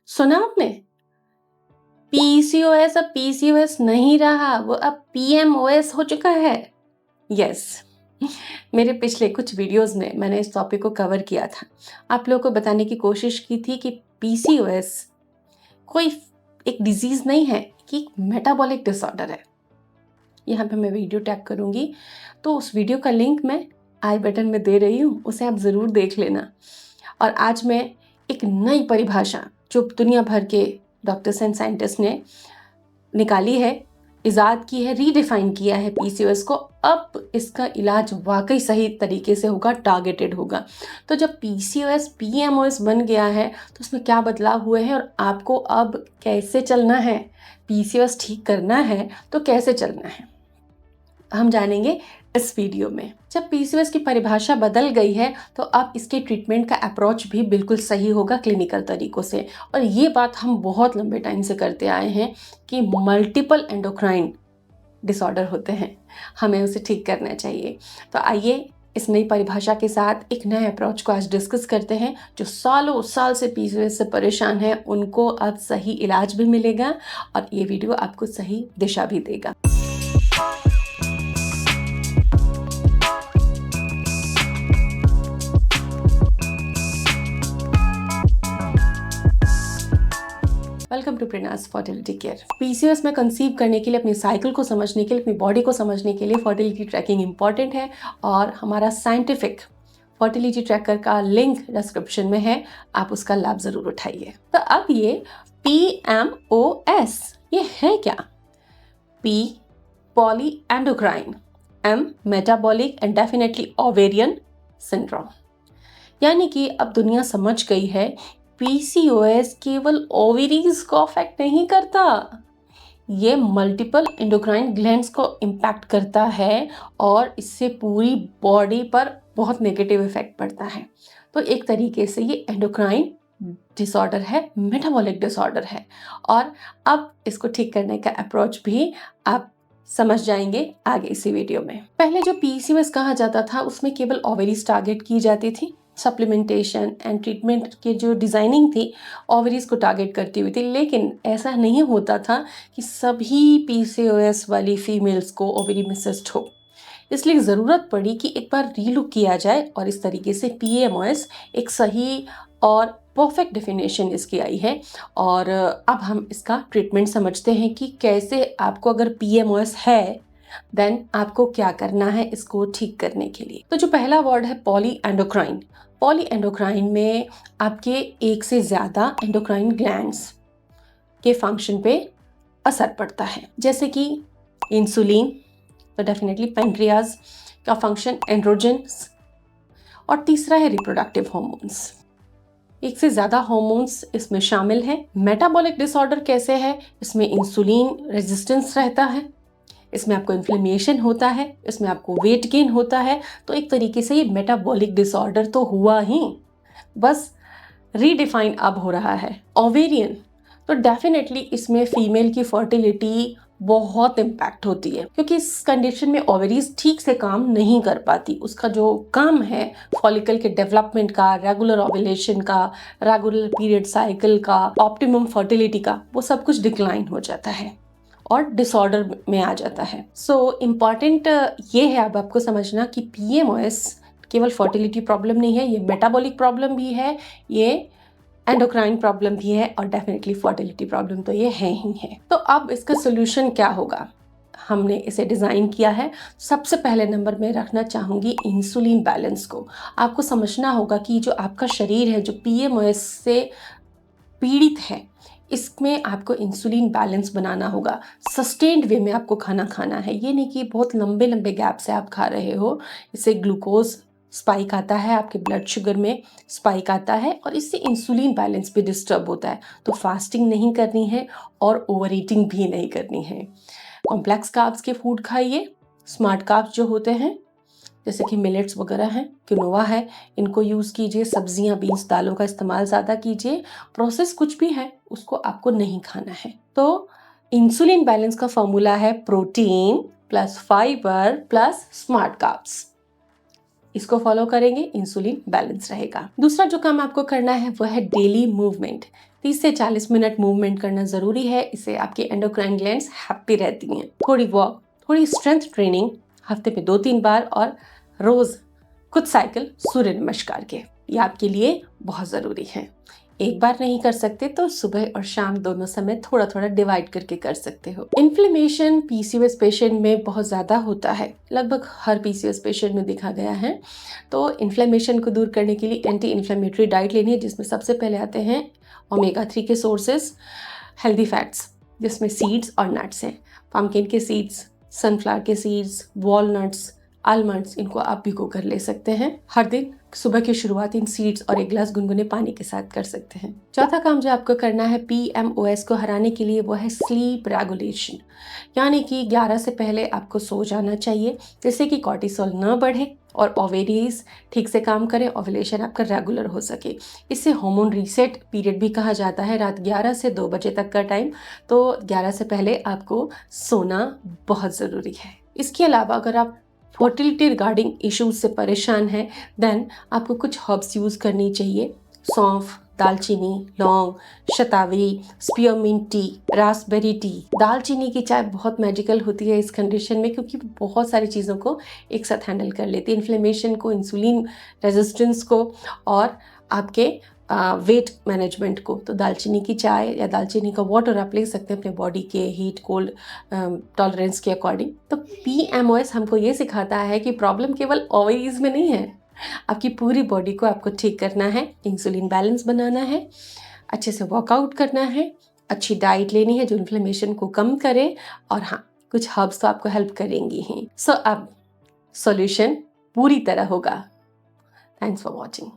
सुना आपने? पीसीओएस अब पीसीओएस नहीं रहा, वो अब पीएमओएस हो चुका है। यस। मेरे पिछले कुछ वीडियोस में मैंने इस टॉपिक को कवर किया था। आप लोगों को बताने की कोशिश की थी कि पीसीओएस कोई एक डिजीज नहीं है, कि एक मेटाबॉलिक डिसऑर्डर है। यहाँ पे मैं वीडियो टैग करूँगी, तो उस वीडियो का लिंक मैं आई बटन में दे रही हूँ, उसे आप ज़रूर देख लेना। और आज मैं एक नई परिभाषा जो दुनिया भर के डॉक्टर्स एंड साइंटिस्ट ने निकाली है, इजाद की है, रीडिफाइन किया है पीसीओएस को। अब इसका इलाज वाकई सही तरीके से होगा, टारगेटेड होगा। तो जब पीसीओएस पीएमओएस बन गया है तो उसमें क्या बदलाव हुए हैं और आपको अब कैसे चलना है, पीसीओएस ठीक करना है तो कैसे चलना है, हम जानेंगे इस वीडियो में। जब पीसीओएस की परिभाषा बदल गई है तो अब इसके ट्रीटमेंट का अप्रोच भी बिल्कुल सही होगा क्लिनिकल तरीकों से। और ये बात हम बहुत लंबे टाइम से करते आए हैं कि मल्टीपल एंडोक्राइन डिसऑर्डर होते हैं, हमें उसे ठीक करना चाहिए। तो आइए इस नई परिभाषा के साथ एक नए अप्रोच को आज डिस्कस करते हैं। जो सालों साल से पीसीओएस से परेशान हैं उनको अब सही इलाज भी मिलेगा और ये वीडियो आपको सही दिशा भी देगा। Welcome to Prerna's fertility care. PCOS में कंसीव करने के लिए, अपनी साइकिल को समझने के लिए, अपनी बॉडी को समझने के लिए फर्टिलिटी ट्रैकिंग इंपॉर्टेंट है और हमारा साइंटिफिक फर्टिलिटी ट्रैकर का लिंक डिस्क्रिप्शन में है, आप उसका लाभ जरूर उठाइए। तो अब ये पीएमओएस ये है क्या? P poly endocrine, M metabolic and definitely ovarian syndrome. यानी कि अब दुनिया समझ गई है पीसीओएस केवल ओवरीज को अफेक्ट नहीं करता, ये मल्टीपल एंडोक्राइन ग्लैंड्स को इम्पैक्ट करता है और इससे पूरी बॉडी पर बहुत नेगेटिव इफेक्ट पड़ता है। तो एक तरीके से ये एंडोक्राइन डिसऑर्डर है, मेटाबॉलिक डिसऑर्डर है। और अब इसको ठीक करने का अप्रोच भी आप समझ जाएंगे आगे इसी वीडियो में। पहले जो पीसीओएस कहा जाता था उसमें केवल ओवरीज टारगेट की जाती थी। सप्लीमेंटेशन एंड ट्रीटमेंट की जो डिज़ाइनिंग थी ओवरीज को टारगेट करती हुई थी, लेकिन ऐसा नहीं होता था कि सभी पीसीओएस वाली फीमेल्स को ओवरी में सिस्ट हो। इसलिए ज़रूरत पड़ी कि एक बार रीलुक किया जाए और इस तरीके से पीएमओएस एक सही और परफेक्ट डेफिनेशन इसकी आई है। और अब हम इसका ट्रीटमेंट समझते हैं कि कैसे आपको, अगर पीएमओएस है देन आपको क्या करना है इसको ठीक करने के लिए। तो जो पहला वर्ड है पॉली एंडोक्राइन, पॉली एंडोक्राइन में आपके एक से ज़्यादा एंडोक्राइन ग्लैंड्स के फंक्शन पे असर पड़ता है, जैसे कि इंसुलिन, तो डेफिनेटली पेंक्रियाज का फंक्शन, एंड्रोजन्स, और तीसरा है रिप्रोडक्टिव हार्मोन्स। एक से ज़्यादा हार्मोन्स इसमें शामिल हैं। मेटाबॉलिक डिसऑर्डर कैसे है? इसमें इंसुलिन रेजिस्टेंस रहता है, इसमें आपको इन्फ्लेमेशन होता है, इसमें आपको वेट गेन होता है। तो एक तरीके से ये मेटाबॉलिक डिसऑर्डर तो हुआ ही, बस रीडिफाइन अब हो रहा है। ओवेरियन, तो डेफिनेटली इसमें फीमेल की फर्टिलिटी बहुत इम्पैक्ट होती है, क्योंकि इस कंडीशन में ओवरीज ठीक से काम नहीं कर पाती। उसका जो काम है फॉलिकल के डेवलपमेंट का, रेगुलर ओव्यूलेशन का, रेगुलर पीरियड साइकिल का, ऑप्टिमम फर्टिलिटी का, वो सब कुछ डिक्लाइन हो जाता है और डिसऑर्डर में आ जाता है। सो इम्पॉर्टेंट ये है अब आपको समझना कि पीएमओएस केवल फर्टिलिटी प्रॉब्लम नहीं है, ये मेटाबॉलिक प्रॉब्लम भी है, ये एंडोक्राइन प्रॉब्लम भी है और डेफिनेटली फर्टिलिटी प्रॉब्लम तो ये है ही है। तो अब इसका सोल्यूशन क्या होगा? हमने इसे डिज़ाइन किया है। सबसे पहले नंबर में रखना चाहूँगी इंसुलिन बैलेंस को। आपको समझना होगा कि जो आपका शरीर है, जो पीएमओएस से पीड़ित है, इसमें आपको इंसुलिन बैलेंस बनाना होगा। सस्टेन्ड वे में आपको खाना खाना है, ये नहीं कि बहुत लंबे लंबे गैप से आप खा रहे हो। इससे ग्लूकोज स्पाइक आता है, आपके ब्लड शुगर में स्पाइक आता है और इससे इंसुलिन बैलेंस भी डिस्टर्ब होता है। तो फास्टिंग नहीं करनी है और ओवर ईटिंग भी नहीं करनी है। कॉम्प्लेक्स कार्ब्स के फूड खाइए। स्मार्ट कार्ब्स जो होते हैं जैसे कि मिलेट्स वगैरह हैं, क्विनोआ है, इनको यूज़ कीजिए। सब्जियां, बीन्स, दालों का इस्तेमाल ज़्यादा कीजिए। प्रोसेस कुछ भी है उसको आपको नहीं खाना है। तो इंसुलिन बैलेंस का फॉर्मूला है protein plus fibre plus smart carbs. इसको फॉलो करेंगे, इंसुलिन बैलेंस रहेगा। दूसरा जो काम आपको करना है वो है डेली मूवमेंट। 30 से 40 मिनट मूवमेंट करना जरूरी है, इससे आपकी एंडोक्राइन ग्लैंड्स हैप्पी रहती हैं। थोड़ी वॉक, थोड़ी स्ट्रेंथ ट्रेनिंग हफ्ते में 2-3 बार और रोज कुछ साइकिल सूर्य नमस्कार के, ये आपके लिए बहुत जरूरी है। एक बार नहीं कर सकते तो सुबह और शाम दोनों समय थोड़ा थोड़ा डिवाइड करके कर सकते हो। इन्फ्लेमेशन पीसीओएस पेशेंट में बहुत ज़्यादा होता है, लगभग हर पीसीओएस पेशेंट में देखा गया है। तो इन्फ्लेमेशन को दूर करने के लिए एंटी इन्फ्लेमेटरी डाइट लेनी है, जिसमें सबसे पहले आते हैं ओमेगा 3 के सोर्सेस, हेल्दी फैट्स जिसमें सीड्स और नट्स हैं। पम्पकिन के सीड्स, सनफ्लावर के सीड्स, वॉलनट्स, आलमंड्स, इनको आप भिगो कर ले सकते हैं। हर दिन सुबह की शुरुआत इन सीड्स और 1 गिलास गुनगुने पानी के साथ कर सकते हैं। चौथा काम जो आपको करना है PMOS को हराने के लिए वो है स्लीप रेगुलेशन, यानी कि 11 से पहले आपको सो जाना चाहिए, जिससे कि कॉर्टिसोल न बढ़े और ओवेरीज ठीक से काम करे, ओव्यूलेशन आपका रेगुलर हो सके। इससे हार्मोन रीसेट पीरियड भी कहा जाता है, रात 11 से 2 बजे तक का टाइम। तो 11 से पहले आपको सोना बहुत ज़रूरी है। इसके अलावा अगर आप फर्टिलिटी रिगार्डिंग इश्यूज से परेशान हैं, देन आपको कुछ हर्ब्स यूज़ करनी चाहिए। सौंफ, दालचीनी, लौंग, शतावरी, स्पीयरमिंट टी, रास्पबेरी टी। दालचीनी की चाय बहुत मैजिकल होती है इस कंडीशन में, क्योंकि बहुत सारी चीज़ों को एक साथ हैंडल कर लेती है, इन्फ्लेमेशन को, इंसुलिन रेजिस्टेंस को और आपके वेट मैनेजमेंट को। तो दालचीनी की चाय या दालचीनी का वाटर आप ले सकते हैं अपने बॉडी के हीट कोल्ड टॉलरेंस के अकॉर्डिंग। तो PMOS हमको ये सिखाता है कि प्रॉब्लम केवल ओवरीज में नहीं है, आपकी पूरी बॉडी को आपको ठीक करना है, इंसुलिन बैलेंस बनाना है, अच्छे से वर्कआउट करना है, अच्छी डाइट लेनी है जो इन्फ्लेमेशन को कम करे, और हाँ, कुछ हर्ब्स तो आपको हेल्प करेंगी ही। सो अब सॉल्यूशन पूरी तरह होगा। Thanks for watching.